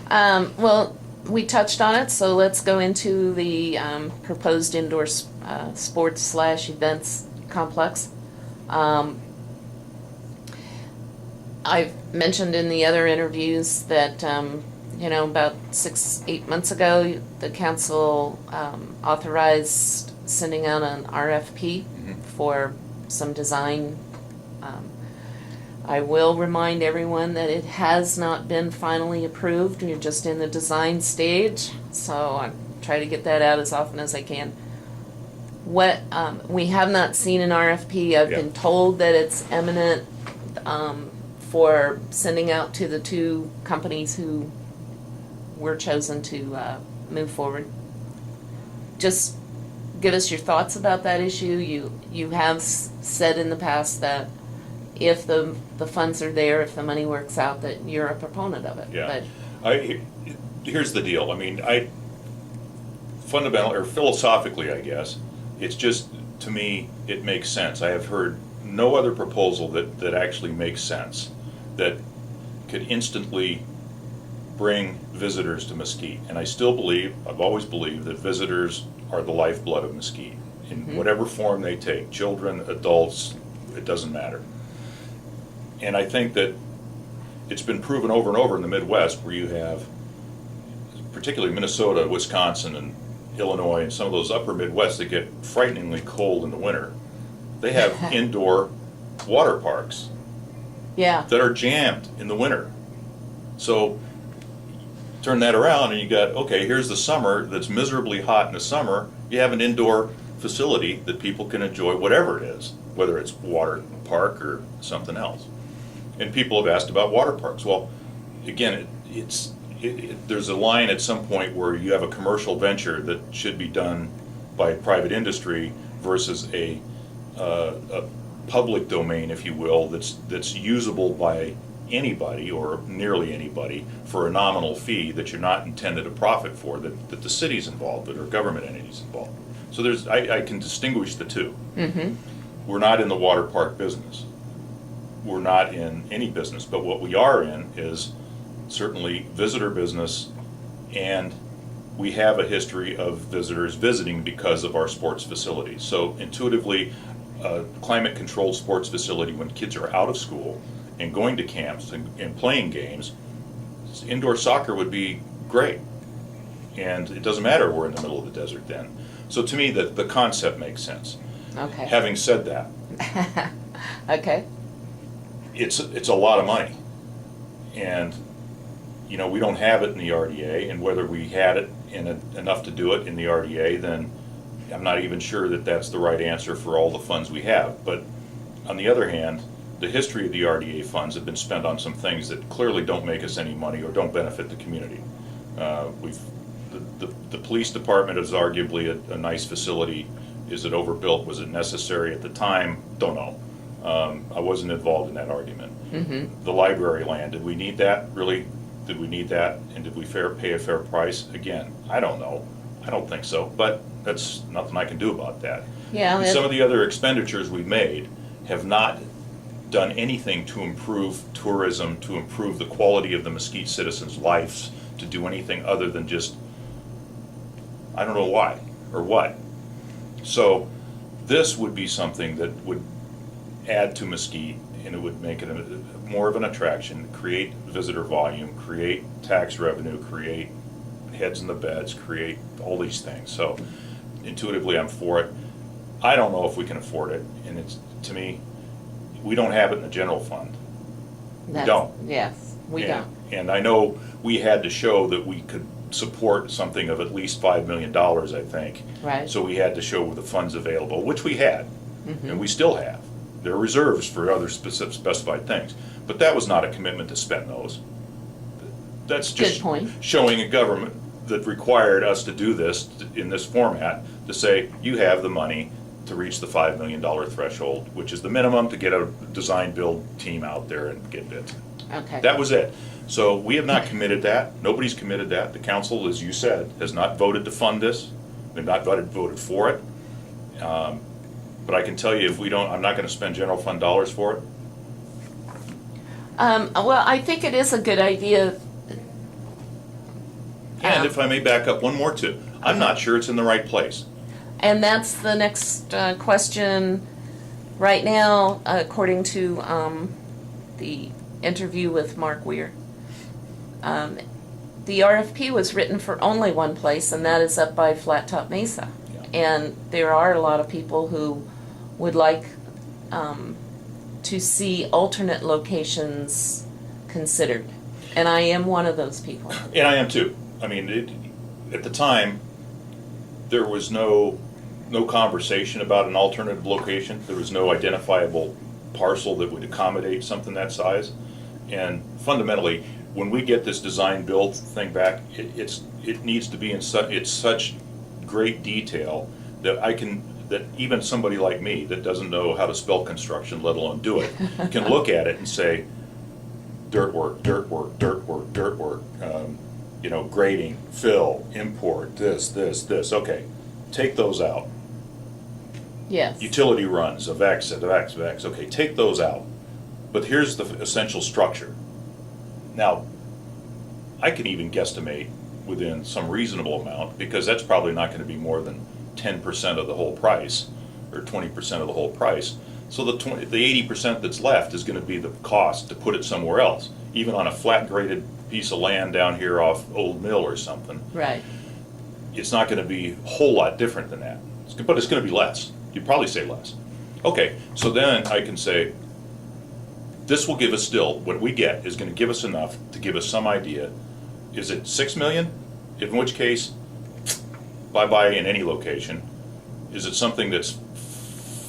Well, we touched on it, so let's go into the proposed indoor sports/events complex. Um, I've mentioned in the other interviews that, about 8 months ago, the council authorized sending out an RFP for some design. I will remind everyone that it has not been finally approved. You're just in the design stage, so I try to get that out as often as I can. What we have not seen an RFP. I've been told that it's imminent for sending out to the two companies who were chosen to move forward. Just give us your thoughts about that issue. You have said in the past that if the funds are there, if the money works out, that you're a proponent of it. Yeah. Here's the deal. I mean, fundamentally or philosophically, I guess, it's just, to me, it makes sense. I have heard no other proposal that actually makes sense, that could instantly bring visitors to Mesquite. And I still believe, I've always believed, that visitors are the lifeblood of Mesquite in whatever form they take, children, adults, it doesn't matter. And I think that it's been proven over and over in the Midwest, where you have, particularly Minnesota, Wisconsin, and Illinois, and some of those upper Midwest that get frighteningly cold in the winter. They have indoor water parks that are jammed in the winter. So turn that around and you got, okay, here's the summer that's miserably hot in the summer. You have an indoor facility that people can enjoy, whatever it is, whether it's water park or something else. And people have asked about water parks. Well, again, there's a line at some point where you have a commercial venture that should be done by private industry versus a public domain, if you will, that's usable by anybody or nearly anybody for a nominal fee that you're not intended to profit for, that the city's involved with or government entities involved. So I can distinguish the two. We're not in the water park business. We're not in any business, but what we are in is certainly visitor business, and we have a history of visitors visiting because of our sports facilities. So intuitively, a climate-controlled sports facility, when kids are out of school and going to camps and playing games, indoor soccer would be great. And it doesn't matter we're in the middle of the desert then. So to me, the concept makes sense. Okay. Having said that, okay. It's a lot of money. And we don't have it in the RDA, and whether we had it enough to do it in the RDA, then I'm not even sure that that's the right answer for all the funds we have. But on the other hand, the history of the RDA funds have been spent on some things that clearly don't make us any money or don't benefit the community. The police department is arguably a nice facility. Is it overbuilt? Was it necessary at the time? Don't know. I wasn't involved in that argument. The library land, did we need that? Really? Did we need that? And did we pay a fair price? Again, I don't know. I don't think so, but that's nothing I can do about that. Yeah. Some of the other expenditures we've made have not done anything to improve tourism, to improve the quality of the Mesquite citizens' lives, to do anything other than just, I don't know why or what. So this would be something that would add to Mesquite, and it would make it more of an attraction, create visitor volume, create tax revenue, create heads in the beds, create all these things. So intuitively I'm for it. I don't know if we can afford it, and to me, we don't have it in the general fund. We don't. Yes, we don't. And I know we had to show that we could support something of at least $5 million, I think. Right. So we had to show the funds available, which we had, and we still have. There are reserves for other specified things, but that was not a commitment to spend those. That's just Good point. Showing a government that required us to do this in this format, to say you have the money to reach the $5 million threshold, which is the minimum to get a design build team out there and get bids. Okay. That was it. So we have not committed that. Nobody's committed that. The council, as you said, has not voted to fund this. They've not voted for it. But I can tell you, if we don't, I'm not going to spend general fund dollars for it. Well, I think it is a good idea And if I may back up one more too, I'm not sure it's in the right place. And that's the next question. Right now, according to the interview with Mark Weir, the RFP was written for only one place, and that is up by Flat Top Mesa. Yeah. And there are a lot of people who would like to see alternate locations considered. And I am one of those people. And I am too. I mean, at the time, there was no conversation about an alternative location. There was no identifiable parcel that would accommodate something that size. And fundamentally, when we get this design build thing back, it needs to be in such great detail that even somebody like me that doesn't know how to spell construction, let alone do it, can look at it and say, dirt work, dirt work, dirt work, dirt work, grading, fill, import, this. Okay, take those out. Yes. Utility runs of X, of X, of X. Okay, take those out. But here's the essential structure. Now, I can even guesstimate within some reasonable amount, because that's probably not going to be more than 10% of the whole price, or 20% of the whole price. So the 80% that's left is going to be the cost to put it somewhere else, even on a flat graded piece of land down here off Old Mill or something. Right. It's not going to be a whole lot different than that, but it's going to be less. You'd probably say less. Okay, so then I can say, this will give us still, what we get is going to give us enough to give us some idea. Is it 6 million? In which case, bye-bye in any location. Is it something that's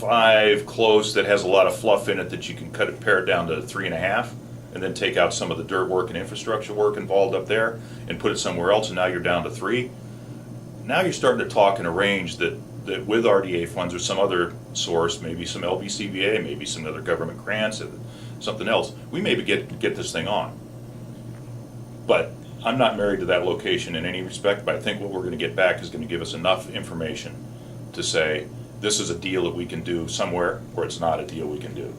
5 close that has a lot of fluff in it that you can pare it down to 3.5, and then take out some of the dirt work and infrastructure work involved up there and put it somewhere else, and now you're down to 3? Now you're starting to talk in a range that with RDA funds or some other source, maybe some LBCBA, maybe some other government grants, something else, we maybe get this thing on. But I'm not married to that location in any respect, but I think what we're going to get back is going to give us enough information to say, this is a deal that we can do somewhere, or it's not a deal we can do,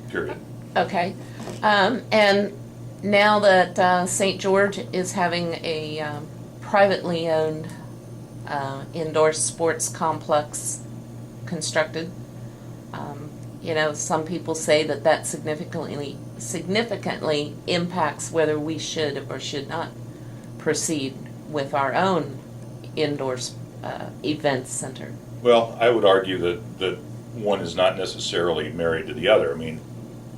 period. Okay. And now that St. George is having a privately owned indoor sports complex constructed, some people say that significantly impacts whether we should or should not proceed with our own indoor event center. Well, I would argue that one is not necessarily married to the other. I mean,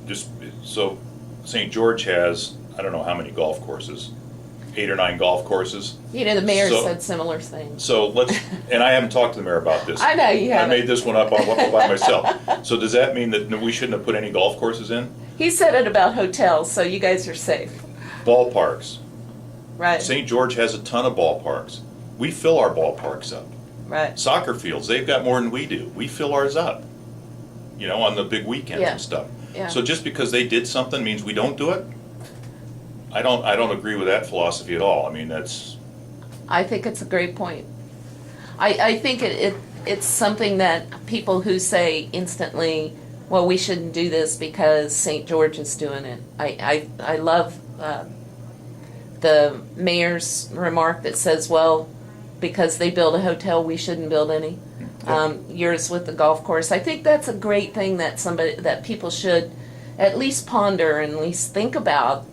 just so St. George has, I don't know how many golf courses, 8 or 9 golf courses. The mayor said similar things. So and I haven't talked to the mayor about this. I know you haven't. I made this one up by myself. So does that mean that we shouldn't have put any golf courses in? He said it about hotels, so you guys are safe. Ballparks. Right. St. George has a ton of ballparks. We fill our ballparks up. Right. Soccer fields, they've got more than we do. We fill ours up, on the big weekends and stuff. Yeah. So just because they did something means we don't do it? I don't agree with that philosophy at all. I mean, I think it's a great point. I think it's something that people who say instantly, well, we shouldn't do this because St. George is doing it. I love the mayor's remark that says, well, because they build a hotel, we shouldn't build any. Yours with the golf course. I think that's a great thing that people should at least ponder and at least think about.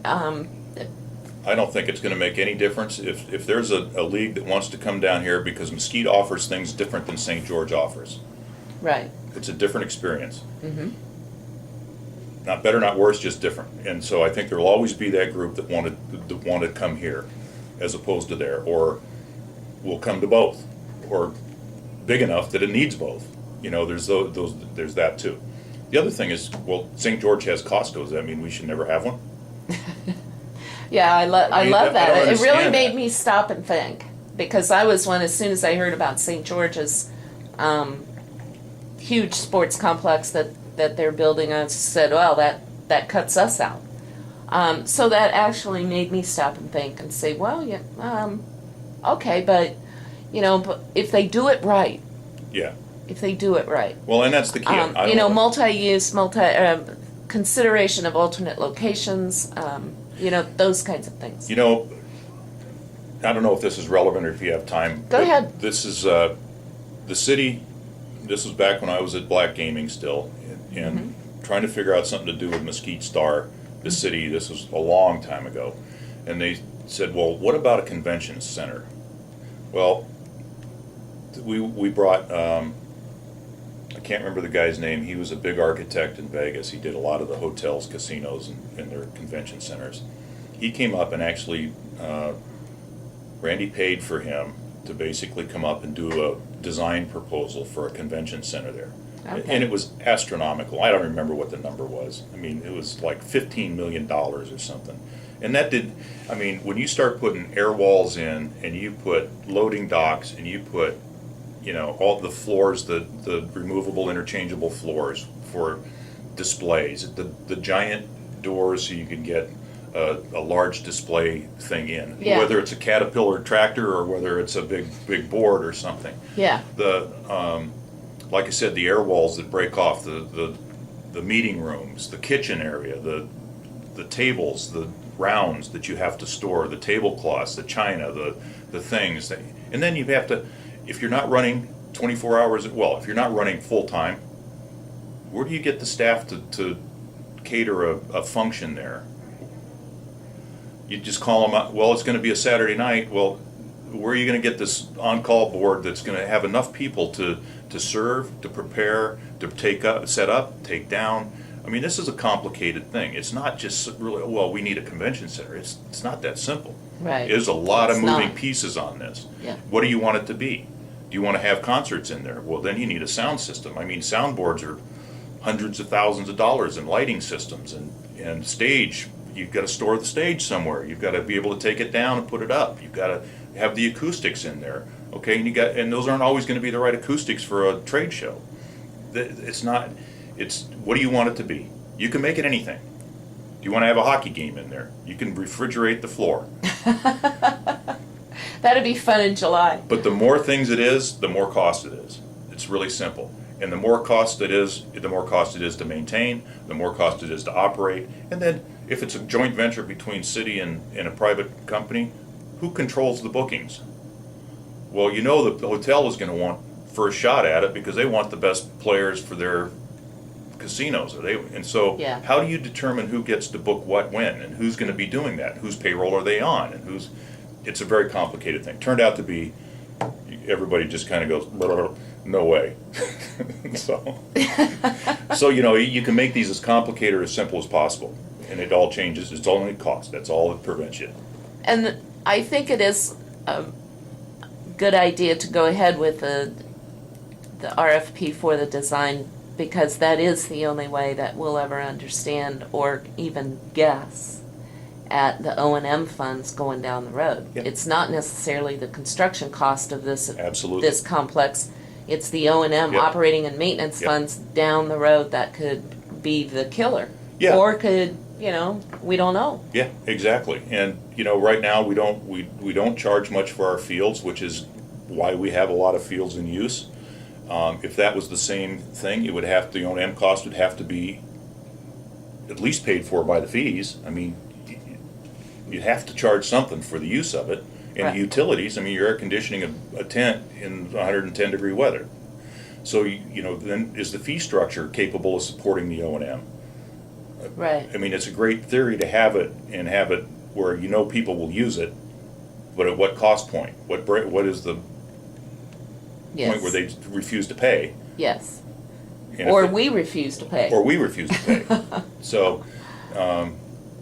I don't think it's going to make any difference if there's a league that wants to come down here because Mesquite offers things different than St. George offers. Right. It's a different experience. Mm-hmm. Not better, not worse, just different. And so I think there will always be that group that want to come here as opposed to there, or will come to both, or big enough that it needs both. There's there's that too. The other thing is, well, St. George has Costco. Does that mean we should never have one? Yeah, I love that. It really made that. me stop and think, because I was one, as soon as I heard about St. George's huge sports complex that they're building, I said, well, that cuts us out. So that actually made me stop and think and say, well, yeah, okay, but if they do it right. Yeah. If they do it right. Well, and that's the key. Multi-use, consideration of alternate locations, those kinds of things. I don't know if this is relevant or if you have time. Go but ahead. This is, the city, this was back when I was at Black Gaming still, and trying to figure out something to do with Mesquite Star, the city, this was a long time ago. And they said, well, what about a convention center? Well, we brought, I can't remember the guy's name, he was a big architect in Vegas. He did a lot of the hotels, casinos, and their convention centers. He came up and actually, Randy paid for him to basically come up and do a design proposal for a convention center there. Okay. And it was astronomical. I don't remember what the number was. I mean, it was like $15 million or something. And that did, I mean, when you start putting air walls in and you put loading docks and you put, you know, all the floors, the removable interchangeable floors for displays, the giant doors so you can get a large display thing in, Yeah. whether it's a Caterpillar tractor or whether it's a big board or something. Yeah. Like I said, the air walls that break off the meeting rooms, the kitchen area, the tables, the rounds that you have to store, the tablecloths, the china, the things, and then you have to, if you're not running 24 hours, well, if you're not running full time, where do you get the staff to cater a function there? You just call them up, well, it's going to be a Saturday night. Well, where are you going to get this on-call board that's going to have enough people to serve, to prepare, to set up, take down? I mean, this is a complicated thing. It's not just really, well, we need a convention center. It's not that simple. Right. There's a lot of It's moving not. pieces on this. Yeah. What do you want it to be? Do you want to have concerts in there? Well, then you need a sound system. I mean, soundboards are hundreds of thousands of dollars, and lighting systems and stage. You've got to store the stage somewhere. You've got to be able to take it down and put it up. You've got to have the acoustics in there. Okay, and those aren't always going to be the right acoustics for a trade show. It's not. It's what do you want it to be? You can make it anything. Do you want to have a hockey game in there? You can refrigerate the floor. That'd be fun in July. But the more things it is, the more cost it is. It's really simple. And the more cost it is, the more cost it is to maintain, the more cost it is to operate. And then if it's a joint venture between city and a private company, who controls the bookings? Well, you know the hotel is going to want first shot at it because they want the best players for their casinos. And so Yeah. how do you determine who gets to book what when and who's going to be doing that? Whose payroll are they on? And it's a very complicated thing. Turned out to be, everybody just kind of goes, "Brr, no way." So, you know, you can make these as complicated or as simple as possible. And it all changes. It's only cost. That's all it prevents you. And I think it is a good idea to go ahead with the RFP for the design, because that is the only way that we'll ever understand or even guess at the O&M funds going down the road. Yep. It's not necessarily the construction cost of this Absolutely. this complex. It's the O&M Yep. operating and maintenance Yep. funds down the road that could be the killer. Yeah. Or could, we don't know. Yeah, exactly. And you know, right now we don't charge much for our fields, which is why we have a lot of fields in use. If that was the same thing, the O&M cost would have to be at least paid for by the fees. I mean, you'd have to charge something for the use of it. And Right. utilities, I mean, you're air conditioning a tent in 110 degree weather. So, then is the fee structure capable of supporting the O&M? Right. I mean, it's a great theory to have it where people will use it, but at what cost point? What is the Yes. point where they refuse to pay? Yes. And Or if we refuse to pay. or we refuse to pay. So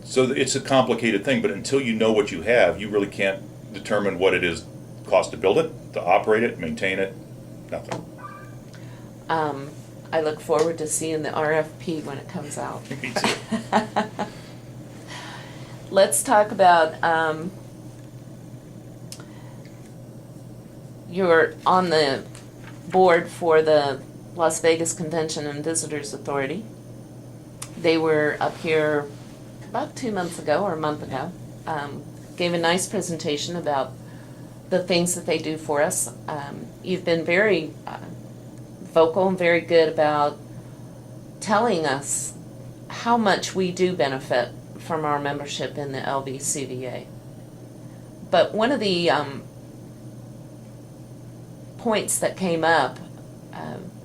it's a complicated thing, but until you know what you have, you really can't determine what it is cost to build it, to operate it, maintain it, nothing. I look forward to seeing the RFP when it comes out. Me too. Let's talk about, you're on the board for the Las Vegas Convention and Visitors Authority. They were up here about 2 months ago or a month ago. Gave a nice presentation about the things that they do for us. You've been very vocal and very good about telling us how much we do benefit from our membership in the LVCVA. But one of the points that came up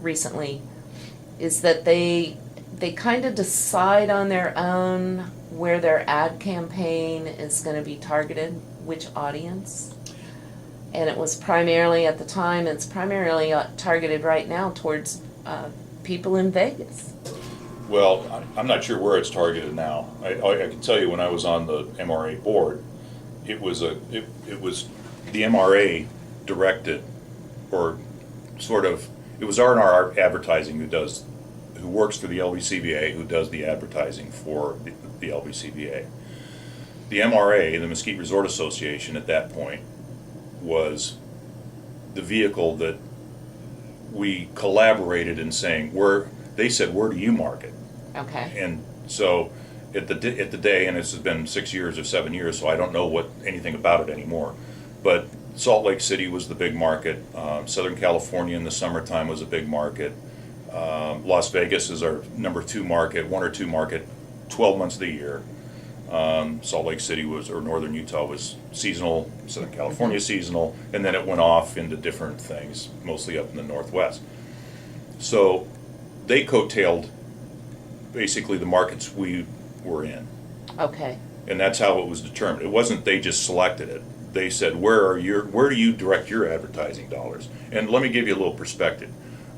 recently is that they kind of decide on their own where their ad campaign is going to be targeted, which audience. And it was primarily, at the time, it's primarily targeted right now towards people in Vegas. Well, I'm not sure where it's targeted now. I can tell you when I was on the MRA board, it was the MRA directed, or sort of, it was R&R Advertising who works for the LVCVA, who does the advertising for the LVCVA. The MRA, the Mesquite Resort Association, at that point, was the vehicle that we collaborated in saying, they said, where do you market? Okay. And so at the day, and this has been 6 years or 7 years, so I don't know anything about it anymore, but Salt Lake City was the big market. Southern California in the summertime was a big market. Las Vegas is our number 2 market, 1 or 2 market, 12 months of the year. Salt Lake City or Northern Utah was seasonal, Southern California seasonal, and then it went off into different things, mostly up in the Northwest. So they coattailed basically the markets we were in. Okay. And that's how it was determined. It wasn't they just selected it. They said, where do you direct your advertising dollars? And let me give you a little perspective.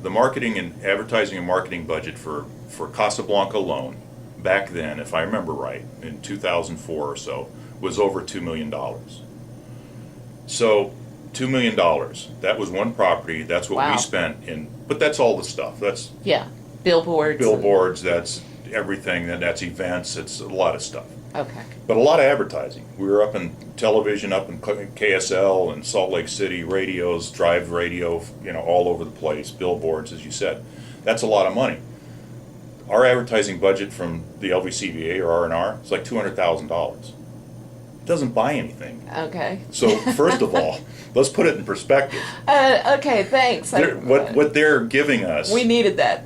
The marketing and advertising and marketing budget for Casablanca alone, back then, if I remember right, in 2004 or so, was over $2 million. So $2 million, that was one property, that's what Wow. we spent but that's all the stuff. That's Yeah. Billboards. That's everything, that's events, it's a lot of stuff. Okay. But a lot of advertising. We were up in television, up in KSL and Salt Lake City, radios, drive radio, all over the place, billboards, as you said. That's a lot of money. Our advertising budget from the LVCVA or R&R is like $200,000. It doesn't buy anything. Okay. So first of all, let's put it in perspective. Okay, thanks. What they're giving us We needed that.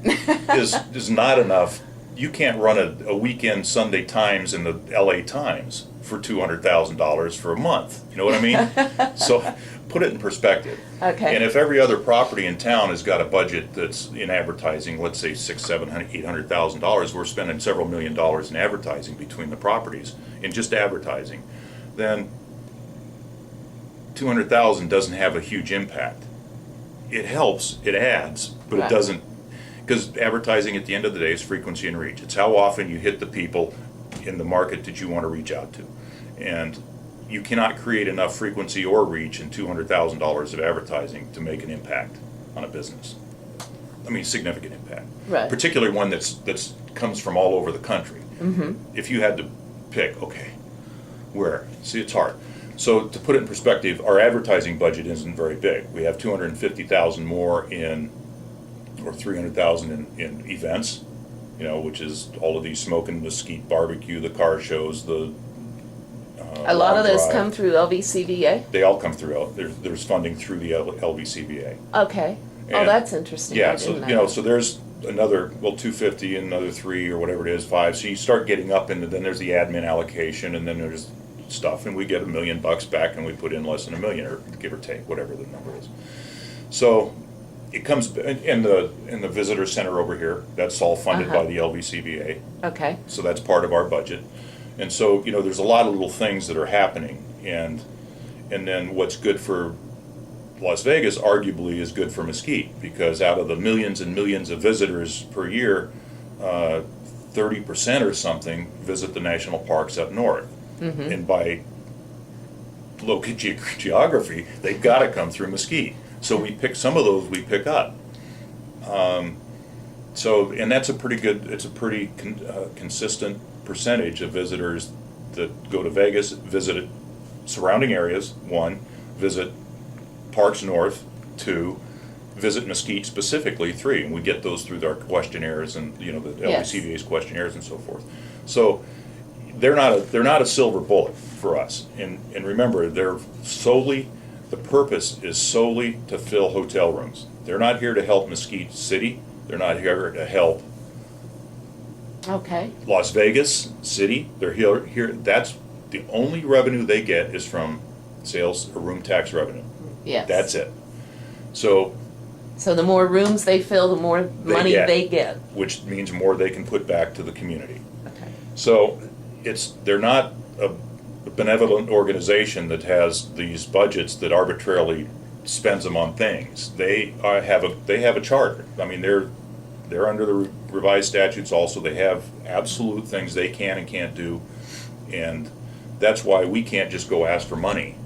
is not enough. You can't run a weekend Sunday Times in the LA Times for $200,000 for a month. You know what I mean? So put it in perspective. Okay. And if every other property in town has got a budget that's in advertising, let's say $600,000, $700,000, $800,000, we're spending several $1 million in advertising between the properties in just advertising. Then $200,000 doesn't have a huge impact. It helps, it adds, but Right. it doesn't. Because advertising at the end of the day is frequency and reach. It's how often you hit the people in the market that you want to reach out to. And you cannot create enough frequency or reach in $200,000 of advertising to make an impact on a business. I mean, significant impact. Right. Particularly one that's comes from all over the country. Mm-hmm. If you had to pick, okay, where? See, it's hard. So to put it in perspective, our advertising budget isn't very big. We have $250,000 more or $300,000 in events, which is all of these smoking, Mesquite barbecue, the car shows, the A lot of long those drive. come through LVCVA? They all come through. There's funding through the LVCVA. Okay. Oh, And- that's interesting. Yeah, I so didn't know. so there's another 250 and another 3 or whatever it is, 5. So you start getting up into, then there's the admin allocation, and then there's stuff, and we get $1 million back, and we put in less than $1 million, or give or take, whatever the number is. So it comes in the visitor center over here. That's all funded by the LVCVA. Okay. So that's part of our budget. And so, there's a lot of little things that are happening, and then what's good for Las Vegas arguably is good for Mesquite, because out of the millions and millions of visitors per year, 30% or something visit the national parks up north. Mm-hmm. And by local geography, they've got to come through Mesquite. So we pick some of those, we pick up. And that's a pretty consistent percentage of visitors that go to Vegas, visit surrounding areas, 1, visit parks north, 2, visit Mesquite specifically, 3, and we get those through our questionnaires and the Yes. LVCVA's questionnaires and so forth. So they're not a silver bullet for us, and remember, the purpose is solely to fill hotel rooms. They're not here to help Mesquite City. They're not here to help Okay. Las Vegas City. They're here. That's the only revenue they get is from sales or room tax revenue. Yes. That's it. So, So the more rooms they fill, the more money get. they get. which means more they can put back to the community. Okay. So they're not a benevolent organization that has these budgets that arbitrarily spends them on things. They have a charter. I mean, they're under the revised statutes also. They have absolute things they can and can't do, and that's why we can't just go ask for money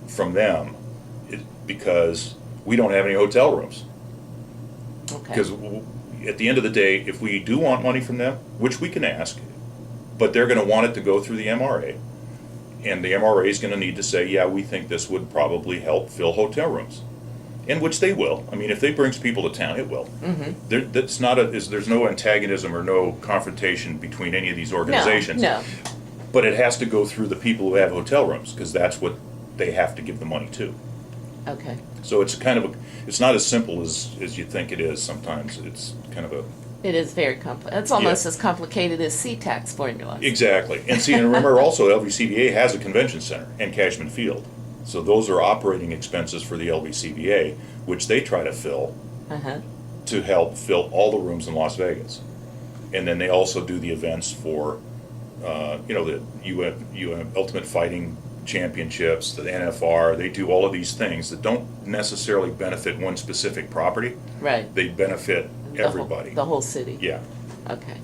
from them, because we don't have any hotel rooms. Okay. Because at the end of the day, if we do want money from them, which we can ask, but they're going to want it to go through the MRA, and the MRA is going to need to say, yeah, we think this would probably help fill hotel rooms, and which they will. I mean, if they brings people to town, it will. Mm-hmm. There's no antagonism or no confrontation between any of these organizations. No. But it has to go through the people who have hotel rooms, because that's what they have to give the money to. Okay. So it's it's not as simple as you think it is sometimes. It's kind of a... It is very complex. It's almost as complicated as C-tax formulas. Exactly. And see, and remember also, LVCVA has a convention center and Cashman Field. So those are operating expenses for the LVCVA, which they try to fill Uh-huh. to help fill all the rooms in Las Vegas. And then they also do the events for, the UN Ultimate Fighting Championships, the NFR. They do all of these things that don't necessarily benefit one specific property. Right. They benefit everybody. The whole city. Yeah. Okay.